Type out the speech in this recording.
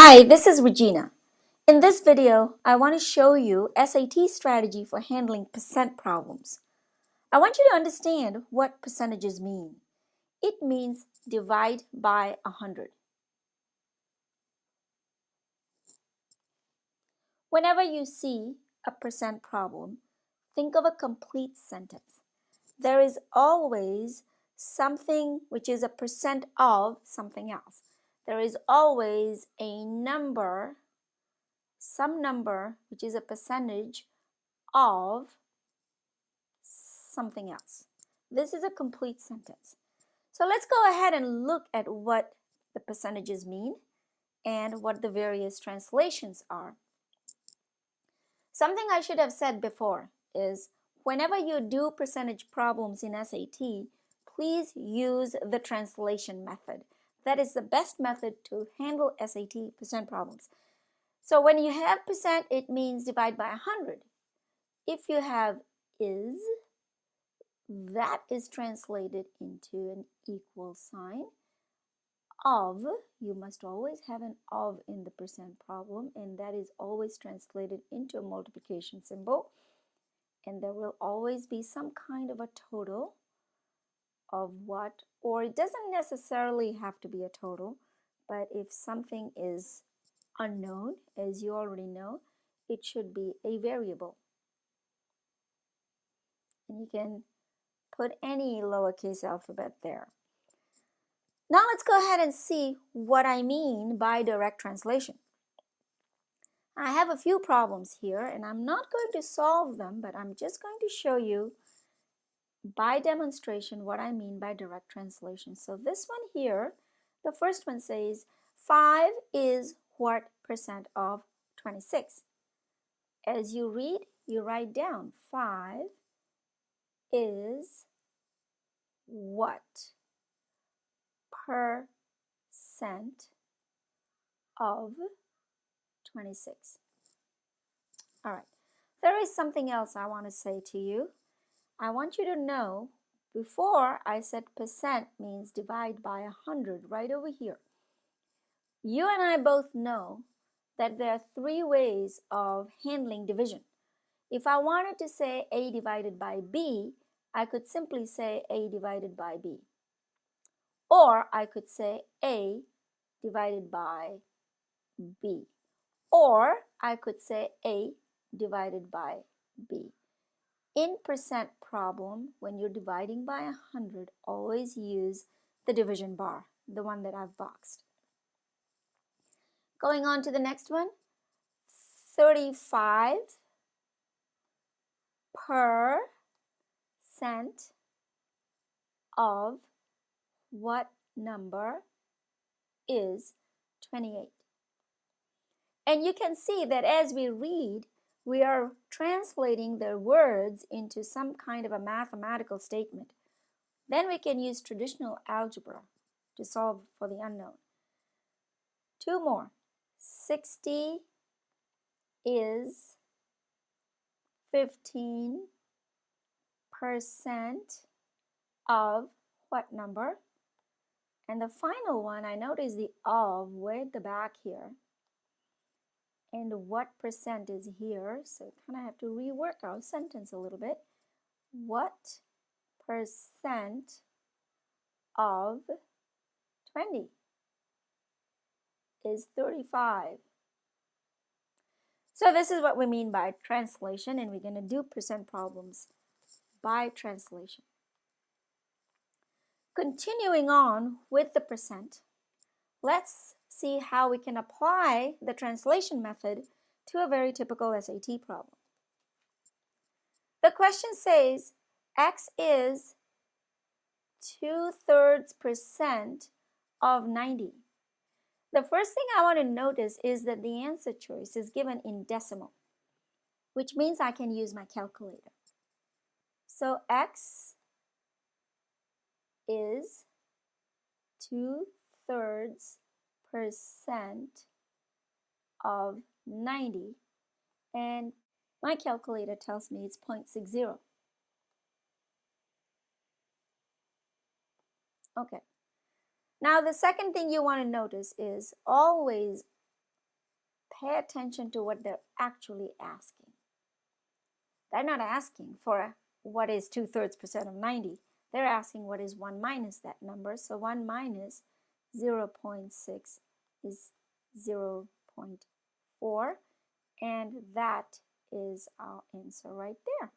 Hi, this is Regina. In this video, I want to show you SAT strategy for handling percent problems. I want you to understand what percentages mean. It means divide by 100. Whenever you see a percent problem, think of a complete sentence. There is always something which is a percent of something else. There is always a number, some number, which is a percentage of something else. This is a complete sentence. So let's go ahead and look at what the percentages mean and what the various translations are. Something I should have said before is whenever you do percentage problems in SAT, please use the translation method. That is the best method to handle SAT percent problems. So when you have percent, it means divide by 100. If you have is, that is translated into an equal sign. Of, you must always have an of in the percent problem, and that is always translated into a multiplication symbol. And there will always be some kind of a total of what, or it doesn't necessarily have to be a total, but if something is unknown, as you already know, it should be a variable. And you can put any lowercase alphabet there. Now let's go ahead and see what I mean by direct translation. I have a few problems here and I'm not going to solve them, but I'm just going to show you by demonstration what I mean by direct translation. So this one here, the first one says 5 is what percent of 26? As you read, you write down 5 is what percent of 26. All right, there is something else I want to say to you. I want you to know, before I said percent means divide by 100 right over here. You and I both know that there are 3 ways of handling division. If I wanted to say A divided by B, I could simply say A divided by B. Or I could say A divided by B. Or I could say A divided by B. In percent problem, when you're dividing by 100, always use the division bar, the one that I've boxed. Going on to the next one, 35% of what number is 28? And you can see that as we read, we are translating the words into some kind of a mathematical statement. Then we can use traditional algebra to solve for the unknown. 2 more. 60 is 15% of what number? And the final one, I notice the of way at the back here. And what percent is here? So kind of have to rework our sentence a little bit. What percent of 20 is 35? So this is what we mean by translation, and we're going to do percent problems by translation. Continuing on with the percent, let's see how we can apply the translation method to a very typical SAT problem. The question says X is 2/3% of 90. The first thing I want to notice is that the answer choice is given in decimal, which means I can use my calculator. So X is 2/3% of 90, and my calculator tells me it's 0.60. Okay. Now the second thing you want to notice is always pay attention to what they're actually asking. They're not asking for what is 2/3% of 90. They're asking what is 1 minus that number. So 1 minus 0.6 is 0.4, and that is our answer right there.